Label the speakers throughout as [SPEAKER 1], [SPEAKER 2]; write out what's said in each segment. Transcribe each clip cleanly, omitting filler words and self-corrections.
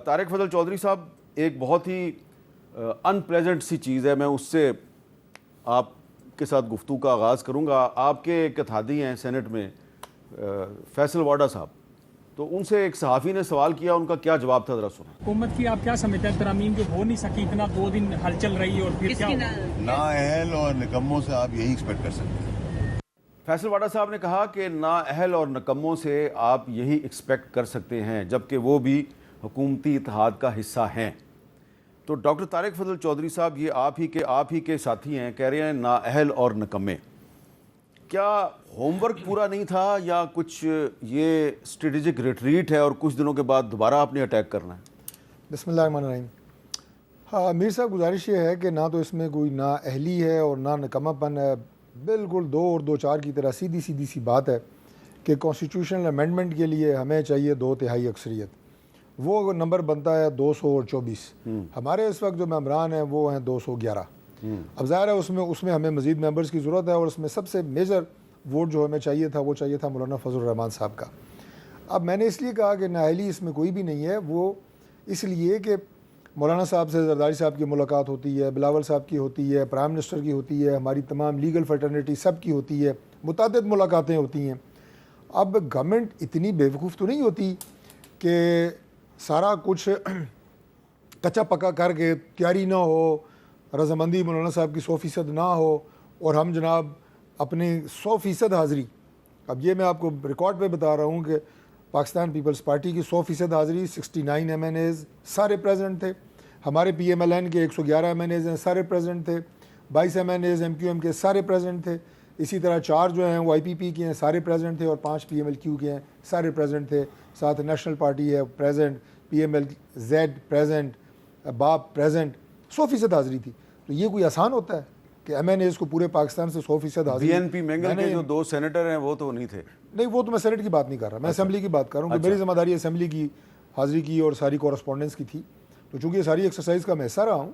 [SPEAKER 1] طارق فضل چودھری صاحب، ایک بہت ہی انپلیزنٹ سی چیز ہے، میں اس سے آپ کے ساتھ گفتگو کا آغاز کروں گا. آپ کے ایک اتحادی ہیں سینٹ میں فیصل واڈا صاحب، تو ان سے ایک صحافی نے سوال کیا، ان کا کیا جواب تھا ذرا سنیں.
[SPEAKER 2] حکومت کی آپ کیا سمجھتے ہیں ترامیم جو ہو نہیں سکی، اتنا 2 دن ہلچل رہی ہے، اور پھر کیا
[SPEAKER 3] نااہل اور نکموں سے آپ یہی ایکسپیکٹ کر سکتے ہیں؟
[SPEAKER 1] فیصل واڈا صاحب نے کہا کہ نااہل اور نکموں سے آپ یہی ایکسپیکٹ کر سکتے ہیں، جبکہ وہ بھی حکومتی اتحاد کا حصہ ہیں. تو ڈاکٹر طارق فضل چودھری صاحب، یہ آپ ہی کے ساتھی ہیں، کہہ رہے ہیں نااہل اور نکمے. کیا ہوم ورک پورا نہیں تھا، یا کچھ یہ اسٹریٹجک ریٹریٹ ہے اور کچھ دنوں کے بعد دوبارہ آپ نے اٹیک کرنا ہے؟
[SPEAKER 4] بسم اللہ الرحمن الرحیم. ہاں میر صاحب، گزارش یہ ہے کہ نہ تو اس میں کوئی نااہلی ہے اور نہ نکمہ پن ہے. بالکل 2 اور 2 4 کی طرح سیدھی سی بات ہے کہ کانسٹیٹیوشنل امینڈمنٹ کے لیے ہمیں چاہیے 2/3 اکثریت. وہ نمبر بنتا ہے 224. ہمارے اس وقت جو ممبران ہیں وہ ہیں 211. اب ظاہر ہے اس میں ہمیں مزید ممبرز کی ضرورت ہے، اور اس میں سب سے میجر ووٹ جو ہمیں چاہیے تھا وہ چاہیے تھا مولانا فضل الرحمان صاحب کا. اب میں نے اس لیے کہا کہ نااہلی اس میں کوئی بھی نہیں ہے، وہ اس لیے کہ مولانا صاحب سے زرداری صاحب کی ملاقات ہوتی ہے، بلاول صاحب کی ہوتی ہے، پرائم منسٹر کی ہوتی ہے، ہماری تمام لیگل فرٹرنیٹی سب کی ہوتی ہے، متعدد ملاقاتیں ہوتی ہیں. اب گورنمنٹ اتنی بیوقوف تو نہیں ہوتی کہ سارا کچھ کچا پکا کر کے تیاری نہ ہو، رضامندی مولانا صاحب کی 100% نہ ہو، اور ہم جناب اپنی 100% حاضری. اب یہ میں آپ کو ریکارڈ پہ بتا رہا ہوں کہ پاکستان پیپلز پارٹی کی 100% حاضری، 69 MNAs سارے پریزنٹ تھے. ہمارے PMLN کے 111 MNAs ہیں، سارے پریزنٹ تھے. 22 MNAs MQM کے سارے پریزنٹ تھے. اسی طرح 4 جو ہیں وہ IPP کے ہیں، سارے پریزنٹ تھے، اور 5 PMLQ کے ہیں، سارے پریزنٹ تھے. ساتھ نیشنل پارٹی ہے پریزنٹ، PMLZ پریزنٹ، باپ پریزنٹ. 100% حاضری تھی. تو یہ کوئی آسان ہوتا ہے کہ MNAs کو پورے پاکستان سے 100% حاضری؟
[SPEAKER 1] BNP مینگل کے جو 2 سینیٹر ہیں وہ تو نہیں تھے.
[SPEAKER 4] نہیں، وہ تو میں سینٹ کی بات نہیں کر رہا، میں اسمبلی کی بات کر رہا ہوں کہ میری ذمہ داری اسمبلی کی حاضری کی اور ساری کورسپونڈنس کی تھی. تو چونکہ یہ ساری ایکسرسائز کا میں حصہ رہا ہوں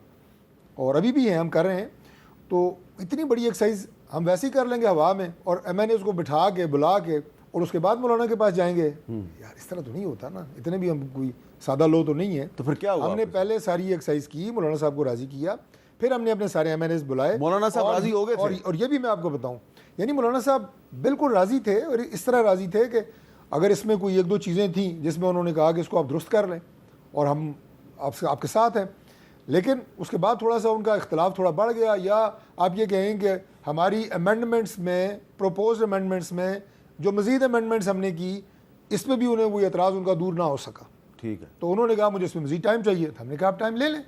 [SPEAKER 4] اور ابھی بھی ہیں، ہم کر رہے ہیں، تو اتنی بڑی ایکسرسائز ہم ویسے ہی کر لیں گے ہوا میں، اور MNAs کو بٹھا کے بلا کے اور اس کے بعد مولانا کے پاس جائیں گے؟ یار اس طرح تو نہیں ہوتا نا، اتنے بھی ہم کوئی سادہ لوگ تو نہیں ہیں.
[SPEAKER 1] تو پھر کیا ہوا؟
[SPEAKER 4] ہم نے پہلے ساری ایکسرسائز کی، مولانا صاحب کو راضی کیا، پھر ہم نے اپنے سارے MNAs بلائے.
[SPEAKER 1] مولانا صاحب راضی ہو گئے تھے؟
[SPEAKER 4] اور یہ بھی میں آپ کو بتاؤں، یعنی مولانا صاحب بالکل راضی تھے، اور اس طرح راضی تھے کہ اگر اس میں کوئی 1 2 چیزیں تھیں جس میں انہوں نے کہا کہ اس کو آپ درست کر لیں اور ہم آپ کے ساتھ ہیں. لیکن اس کے بعد تھوڑا سا ان کا اختلاف تھوڑا بڑھ گیا، یا آپ یہ کہیں کہ ہماری امینڈمنٹس میں، پروپوزڈ امینڈمنٹس میں جو مزید امینڈمنٹس ہم نے کی، اس پہ بھی انہیں وہ اعتراض ان کا دور نہ ہو سکا.
[SPEAKER 1] ٹھیک ہے. تو
[SPEAKER 4] انہوں نے کہا مجھے اس میں مزید ٹائم چاہیے. تو ہم نے کہا آپ ٹائم لے لیں.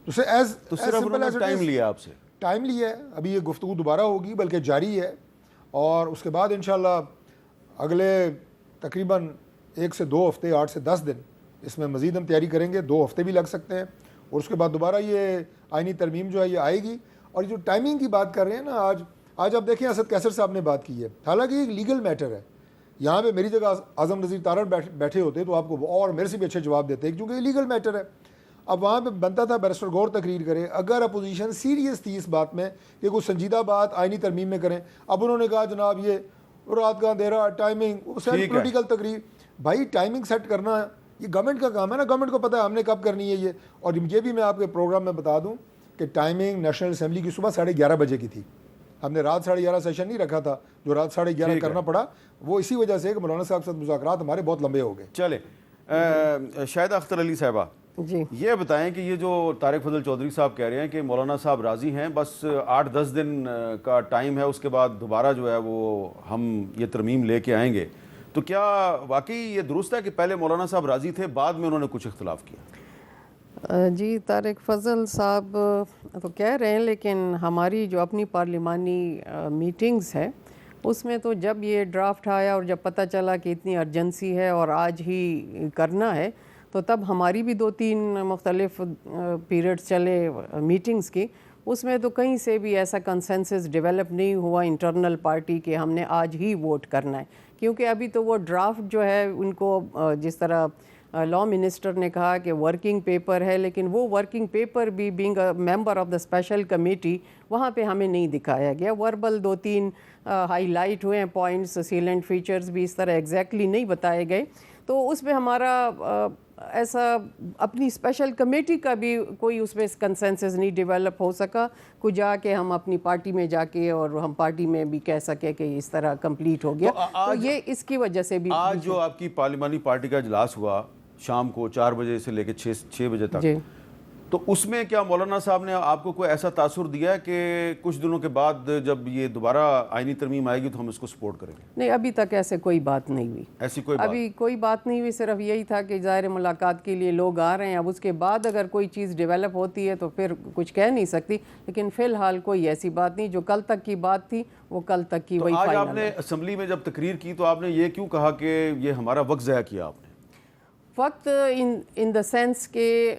[SPEAKER 4] تو
[SPEAKER 1] صرف انہوں نے ٹائم لیا آپ سے؟
[SPEAKER 4] ٹائم لیا ہے. ابھی یہ گفتگو دوبارہ ہوگی، بلکہ جاری ہے، اور اس کے بعد انشاءاللہ اگلے تقریباً 1 سے 2 ہفتے، 8 سے 10 دن اس میں مزید ہم تیاری کریں گے. 2 ہفتے بھی لگ سکتے ہیں، اور اس کے بعد دوبارہ یہ آئینی ترمیم جو ہے یہ آئے گی. اور جو ٹائمنگ کی بات کر رہے ہیں نا، آج آپ دیکھیں اسد کیسر صاحب نے بات کی ہے، حالانکہ یہ ایک لیگل میٹر ہے. یہاں پہ میری جگہ اعظم نذیر تارڑ بیٹھے ہوتے تو آپ کو اور میرے سے بھی اچھے جواب دیتے، کیونکہ یہ لیگل میٹر ہے. اب وہاں پہ بنتا تھا بیرسٹر غور تقریر کرے، اگر اپوزیشن سیریس تھی اس بات میں کہ کوئی سنجیدہ بات آئینی ترمیم میں کریں. اب انہوں نے کہا جناب یہ رات کا اندھیرا، ٹائمنگ، پولیٹیکل تقریر. بھائی ٹائمنگ سیٹ کرنا یہ گورنمنٹ کا کام ہے نا، گورنمنٹ کو پتہ ہے ہم نے کب کرنی ہے یہ. اور یہ بھی میں آپ کے پروگرام میں بتا دوں کہ ٹائمنگ نیشنل اسمبلی کی صبح 11:30 بجے کی تھی. ہم نے رات 11:30 سیشن نہیں رکھا تھا، جو رات 11:30 کرنا پڑا وہ اسی وجہ سے کہ مولانا صاحب سے مذاکرات ہمارے بہت لمبے ہو گئے.
[SPEAKER 1] چلے شاہدہ اختر علی صاحبہ،
[SPEAKER 5] جی
[SPEAKER 1] یہ بتائیں کہ یہ جو طارق فضل چودھری صاحب کہہ رہے ہیں کہ مولانا صاحب راضی ہیں، بس 8-10 دن کا ٹائم ہے، اس کے بعد دوبارہ جو ہے وہ ہم یہ ترمیم لے کے آئیں گے، تو کیا واقعی یہ درست ہے کہ پہلے مولانا صاحب راضی تھے، بعد میں انہوں نے کچھ اختلاف کیا؟
[SPEAKER 5] جی طارق فضل صاحب تو کہہ رہے ہیں، لیکن ہماری جو اپنی پارلیمانی میٹنگز ہے اس میں تو جب یہ ڈرافٹ آیا اور جب پتہ چلا کہ اتنی ارجنسی ہے اور آج ہی کرنا ہے، تو تب ہماری بھی 2-3 مختلف پیریڈز چلے میٹنگز کی. اس میں تو کہیں سے بھی ایسا کنسنسس ڈیولپ نہیں ہوا انٹرنل پارٹی کہ ہم نے آج ہی ووٹ کرنا ہے، کیونکہ ابھی تو وہ ڈرافٹ جو ہے ان کو جس طرح لاء منسٹر نے کہا کہ ورکنگ پیپر ہے، لیکن وہ ورکنگ پیپر بھی being a member of the special committee وہاں پہ ہمیں نہیں دکھایا گیا. وربل 2-3 ہائی لائٹ ہوئے ہیں پوائنٹس، سیلنٹ فیچرز بھی اس طرح ایگزیکٹلی نہیں بتائے گئے. تو اس پہ ہمارا ایسا اپنی اسپیشل کمیٹی کا بھی کوئی اس میں کنسنسس نہیں ڈیولپ ہو سکا کوئی جا کے ہم اپنی پارٹی میں جا کے اور ہم پارٹی میں بھی کہہ سکے کہ اس طرح کمپلیٹ ہو گیا. تو یہ اس کی وجہ سے بھی
[SPEAKER 1] آج جو آپ کی پارلیمانی پارٹی کا اجلاس ہوا شام کو 4 بجے سے لے کے 6 بجے تک, تو اس میں کیا مولانا صاحب نے آپ کو کوئی ایسا تاثر دیا ہے کہ کچھ دنوں کے بعد جب یہ دوبارہ آئینی ترمیم آئے گی تو ہم اس کو سپورٹ کریں گے؟
[SPEAKER 5] نہیں, ابھی تک ایسے کوئی بات نہیں ہوئی,
[SPEAKER 1] ایسی کوئی بات
[SPEAKER 5] ابھی کوئی بات نہیں ہوئی. صرف یہی تھا کہ ظاہر ملاقات کے لیے لوگ آ رہے ہیں, اب اس کے بعد اگر کوئی چیز ڈیولپ ہوتی ہے تو پھر کچھ کہہ نہیں سکتی, لیکن فی الحال کوئی ایسی بات نہیں. جو کل تک کی بات تھی وہ کل تک کی وہی
[SPEAKER 1] آج
[SPEAKER 5] فائنل.
[SPEAKER 1] آپ نے اسمبلی میں جب تقریر کی تو آپ نے یہ کیوں کہا کہ یہ ہمارا وقت ضائع کیا آپ نے؟
[SPEAKER 5] وقت ان دا سینس کہ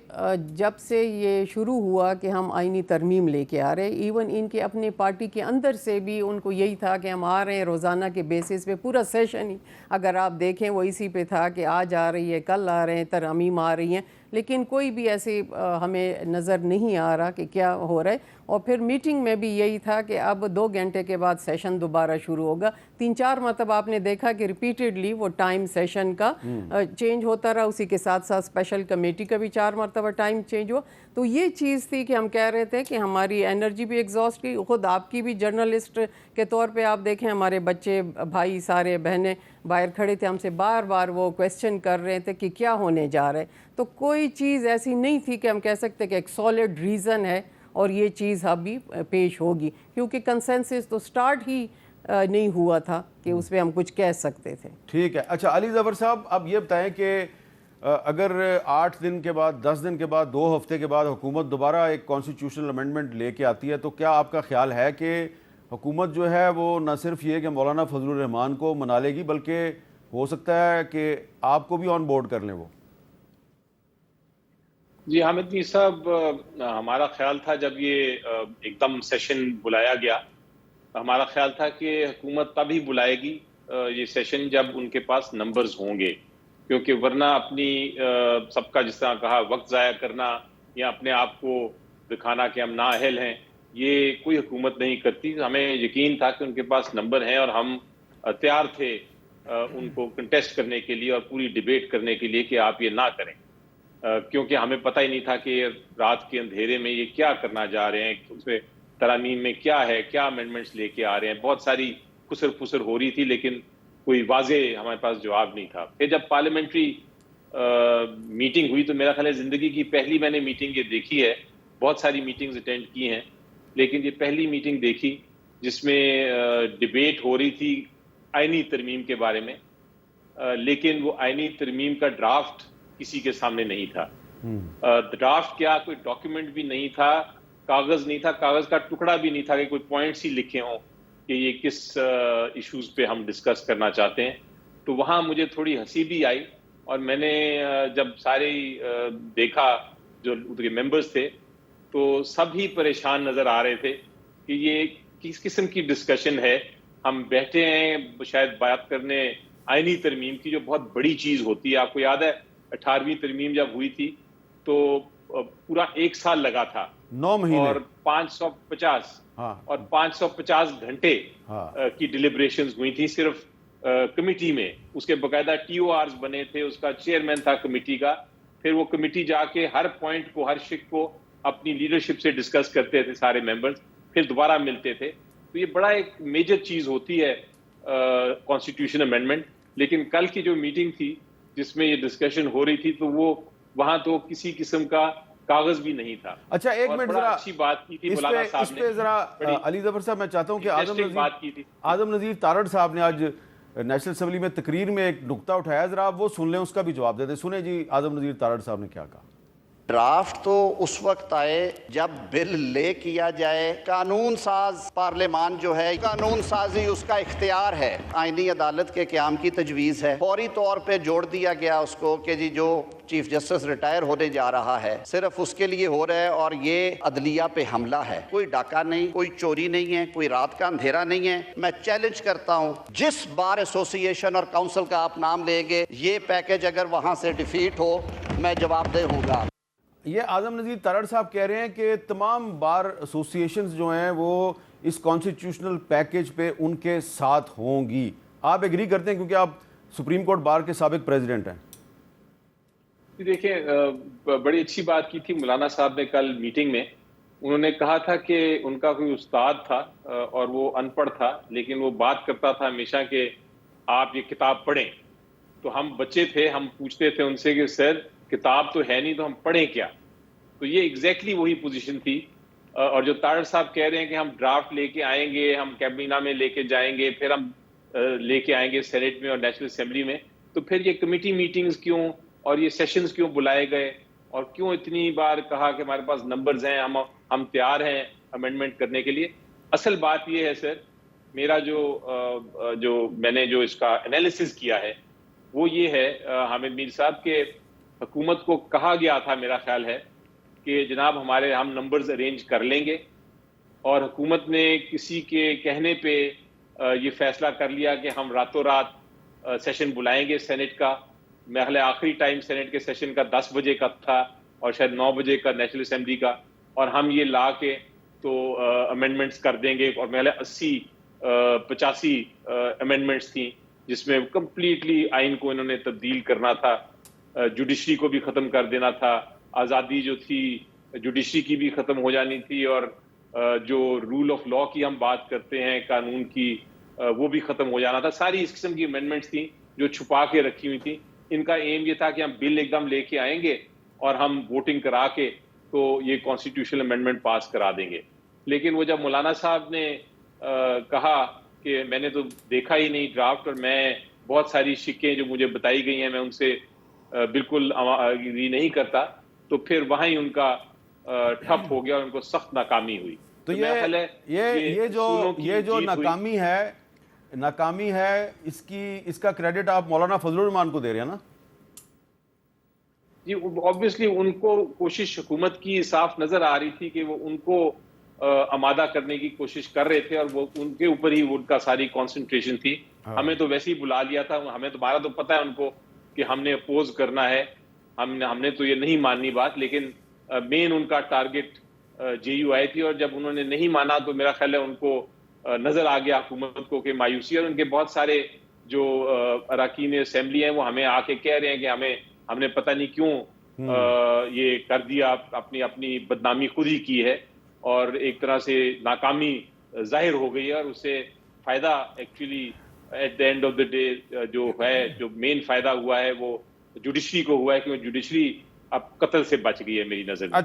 [SPEAKER 5] جب سے یہ شروع ہوا کہ ہم آئینی ترمیم لے کے آ رہے, ایون ان کے اپنے پارٹی کے اندر سے بھی ان کو یہی تھا کہ ہم آ رہے ہیں روزانہ کے بیسس پہ, پورا سیشن ہی اگر آپ دیکھیں وہ اسی پہ تھا کہ آج آ رہی ہے, کل آ رہے ہیں, ترامیم آ رہی ہیں, لیکن کوئی بھی ایسی ہمیں نظر نہیں آ رہا کہ کیا ہو رہا ہے. اور پھر میٹنگ میں بھی یہی تھا کہ اب 2 گھنٹے کے بعد سیشن دوبارہ شروع ہوگا. 3-4 مرتبہ آپ نے دیکھا کہ ریپیٹڈلی وہ ٹائم سیشن کا چینج ہوتا رہا, اسی کے ساتھ ساتھ اسپیشل کمیٹی کا بھی 4 مرتبہ ٹائم چینج ہوا. تو یہ چیز تھی کہ ہم کہہ رہے تھے کہ ہماری انرجی بھی ایگزاسٹ کی, خود آپ کی بھی جرنلسٹ کے طور پہ آپ دیکھیں ہمارے بچے بھائی سارے بہنیں باہر کھڑے تھے, ہم سے بار بار وہ کویسچن کر رہے تھے کہ کیا ہونے جا رہا ہے. تو کوئی چیز ایسی نہیں تھی کہ ہم کہہ سکتے کہ ایک سالڈ ریزن ہے اور یہ چیز ابھی پیش ہوگی, کیونکہ کنسنسس تو سٹارٹ ہی نہیں ہوا تھا کہ اس پہ ہم کچھ کہہ سکتے تھے.
[SPEAKER 1] ٹھیک ہے. اچھا علی ظفر صاحب, اب یہ بتائیں کہ اگر 8 دن کے بعد, 10 دن کے بعد, 2 ہفتے کے بعد حکومت دوبارہ ایک کانسٹیٹیوشنل امینڈمنٹ لے کے آتی ہے تو کیا آپ کا خیال ہے کہ حکومت جو ہے وہ نہ صرف یہ کہ مولانا فضل الرحمان کو منا لے گی بلکہ ہو سکتا ہے کہ آپ کو بھی آن بورڈ کر لیں وہ؟
[SPEAKER 6] جی حامد میر صاحب, ہمارا خیال تھا جب یہ ایک دم سیشن بلایا گیا, ہمارا خیال تھا کہ حکومت تب ہی بلائے گی یہ سیشن جب ان کے پاس نمبرز ہوں گے, کیونکہ ورنہ اپنی سب کا جس طرح کہا وقت ضائع کرنا یا اپنے آپ کو دکھانا کہ ہم نااہل ہیں, یہ کوئی حکومت نہیں کرتی. ہمیں یقین تھا کہ ان کے پاس نمبر ہیں اور ہم تیار تھے ان کو کنٹیسٹ کرنے کے لیے اور پوری ڈیبیٹ کرنے کے لیے کہ آپ یہ نہ کریں, کیونکہ ہمیں پتہ ہی نہیں تھا کہ رات کے اندھیرے میں یہ کیا کرنا جا رہے ہیں, اس میں ترامیم میں کیا ہے, کیا امینڈمنٹس لے کے آ رہے ہیں. بہت ساری خسر پھسر ہو رہی تھی لیکن کوئی واضح ہمارے پاس جواب نہیں تھا. پھر جب پارلیمنٹری میٹنگ ہوئی تو میرا خیال ہے زندگی کی پہلی میں نے میٹنگ یہ دیکھی ہے, بہت ساری میٹنگز اٹینڈ کی ہیں لیکن یہ پہلی میٹنگ دیکھی جس میں ڈیبیٹ ہو رہی تھی آئینی ترمیم کے بارے میں, لیکن وہ آئینی ترمیم کا ڈرافٹ کسی کے سامنے نہیں تھا. ڈرافٹ کیا, کوئی ڈاکیومنٹ بھی نہیں تھا, کاغذ نہیں تھا, کاغذ کا ٹکڑا بھی نہیں تھا کہ کوئی پوائنٹس ہی لکھے ہوں کہ یہ کس ایشوز پہ ہم ڈسکس کرنا چاہتے ہیں. تو وہاں مجھے تھوڑی ہنسی بھی آئی اور میں نے جب سارے دیکھا جو ممبرز تھے تو سب ہی پریشان نظر آ رہے تھے کہ یہ کس قسم کی ڈسکشن ہے. ہم بیٹھے ہیں شاید بات کرنے آئینی ترمیم کی جو بہت بڑی چیز ہوتی ہے. آپ کو یاد ہے 18ویں ترمیم جب ہوئی تھی تو پورا 1 سال لگا تھا,
[SPEAKER 1] 9 مہینے
[SPEAKER 6] اور 550 گھنٹے کی ڈیلیبریشنز ہوئی تھی صرف کمیٹی میں. اس کے باقاعدہ TORs بنے تھے, اس کا چیئرمین تھا کمیٹی کا. پھر وہ کمیٹی جا کے ہر پوائنٹ کو, ہر شک کو اپنی لیڈرشپ سے ڈسکس کرتے تھے سارے ممبرز, پھر دوبارہ ملتے تھے. تو یہ بڑا ایک میجر چیز ہوتی ہے کانسٹیٹیوشن امینڈمنٹ. لیکن کل کی جو میٹنگ تھی جس میں یہ ڈسکشن ہو رہی تھی تو وہ وہاں تو کسی قسم کا کاغذ بھی نہیں تھا.
[SPEAKER 1] اچھا ایک منٹ ذرا
[SPEAKER 6] اچھی بات کی تھی مولانا صاحب نے,
[SPEAKER 1] اس پہ ذرا علی ظفر صاحب میں چاہتا ہوں کہ اعظم نذیر تارڑ صاحب نے آج نیشنل اسمبلی میں تقریر میں ایک نقطہ اٹھایا, ذرا آپ وہ سن لیں, اس کا بھی جواب دے دیں. سنیں جی اعظم نذیر تارڑ صاحب نے کیا کہا.
[SPEAKER 7] ڈرافٹ تو اس وقت آئے جب بل لے کیا جائے. قانون ساز پارلیمان جو ہے, قانون سازی اس کا اختیار ہے, آئینی عدالت کے قیام کی تجویز ہے. فوری طور پہ جوڑ دیا گیا اس کو کہ جی جو چیف جسٹس ریٹائر ہونے جا رہا ہے صرف اس کے لیے ہو رہا ہے اور یہ عدلیہ پہ حملہ ہے. کوئی ڈاکہ نہیں, کوئی چوری نہیں ہے, کوئی رات کا اندھیرا نہیں ہے. میں چیلنج کرتا ہوں جس بار ایسوسی ایشن اور کاؤنسل کا آپ نام لیں گے, یہ پیکج اگر وہاں سے ڈیفیٹ ہو میں جواب دہ ہوں گا.
[SPEAKER 1] یہ اعظم نذیر تارڑ صاحب کہہ رہے ہیں کہ تمام بار ایسوسیشنز جو ہیں وہ اس کانسٹیٹیوشنل پیکج پہ ان کے ساتھ ہوں گی. آپ ایگری کرتے ہیں کیونکہ آپ سپریم کورٹ بار کے سابق پریزیڈنٹ ہیں؟
[SPEAKER 6] دیکھیں بڑی اچھی بات کی تھی مولانا صاحب نے کل میٹنگ میں. انہوں نے کہا تھا کہ ان کا کوئی استاد تھا اور وہ ان پڑھ تھا, لیکن وہ بات کرتا تھا ہمیشہ کہ آپ یہ کتاب پڑھیں. تو ہم بچے تھے, ہم پوچھتے تھے ان سے کہ سر کتاب تو ہے نہیں تو ہم پڑھیں کیا. تو یہ ایگزیکٹلی وہی پوزیشن تھی. اور جو طارق صاحب کہہ رہے ہیں کہ ہم ڈرافٹ لے کے آئیں گے, ہم کابینہ میں لے کے جائیں گے, پھر ہم لے کے آئیں گے سینیٹ میں اور نیشنل اسمبلی میں, تو پھر یہ کمیٹی میٹنگز کیوں اور یہ سیشنز کیوں بلائے گئے, اور کیوں اتنی بار کہا کہ ہمارے پاس نمبرز ہیں, ہم تیار ہیں امینڈمنٹ کرنے کے لیے. اصل بات یہ ہے سر, میرا جو میں نے جو اس کا انالیسس کیا ہے وہ یہ ہے حامد میر صاحب کہ حکومت کو کہا گیا تھا, میرا خیال ہے کہ جناب ہم نمبرز ارینج کر لیں گے, اور حکومت نے کسی کے کہنے پہ یہ فیصلہ کر لیا کہ ہم راتوں رات سیشن بلائیں گے سینٹ کا. میرے آخری ٹائم سینٹ کے سیشن کا 10 بجے کا تھا اور شاید 9 بجے کا نیشنل اسمبلی کا, اور ہم یہ لا کے تو امینڈمنٹس کر دیں گے. اور میرے 85 امینڈمنٹس تھیں جس میں کمپلیٹلی آئین کو انہوں نے تبدیل کرنا تھا, جوڈیشری کو بھی ختم کر دینا تھا, آزادی جو تھی جوڈیشری کی بھی ختم ہو جانی تھی, اور جو رول آف لا کی ہم بات کرتے ہیں قانون کی, وہ بھی ختم ہو جانا تھا. ساری اس قسم کی امینڈمنٹس تھیں جو چھپا کے رکھی ہوئی تھیں. ان کا ایم یہ تھا کہ ہم بل ایک دم لے کے آئیں گے اور ہم ووٹنگ کرا کے تو یہ کانسٹیٹیوشنل امینڈمنٹ پاس کرا دیں گے. لیکن وہ جب مولانا صاحب نے کہا کہ میں نے تو دیکھا ہی نہیں ڈرافٹ, اور میں بہت ساری شکیں جو مجھے بتائی گئی ہیں میں ان سے بالکل اگری نہیں کرتا, تو پھر وہاں ہی ان کا ٹھپ ہو گیا اور ان کو سخت ناکامی ہوئی.
[SPEAKER 1] تو یہ جو ناکامی ہے اس کا کریڈٹ آپ مولانا فضل الرحمان کو دے رہے ہیں نا؟
[SPEAKER 6] جی آبویسلی ان کو کوشش حکومت کی صاف نظر آ رہی تھی کہ وہ ان کو آمادہ کرنے کی کوشش کر رہے تھے, اور وہ ان کے اوپر ہی ان کا ساری کانسنٹریشن تھی. ہمیں تو ویسے ہی بلا لیا تھا, ہمیں تمہارا تو پتہ ہے ان کو کہ ہم نے اپوز کرنا ہے, ہم نے تو یہ نہیں ماننی بات. لیکن مین ان کا ٹارگٹ جے یو آئی تھی, اور جب انہوں نے نہیں مانا تو میرا خیال ہے ان کو نظر آ گیا حکومت کو کہ مایوسی, اور ان کے بہت سارے جو اراکین اسمبلی ہیں وہ ہمیں آ کے کہہ رہے ہیں کہ ہم نے پتہ نہیں کیوں یہ کر دیا, اپنی بدنامی خود ہی کی ہے, اور ایک طرح سے ناکامی ظاہر ہو گئی ہے, اور اس سے فائدہ actually at the end of the day جو مین فائدہ ہوا ہے وہ جوڈیشری کو ہوا ہے, کیونکہ جوڈیشری اب قتل سے بچ گئی ہے میری نظر میں.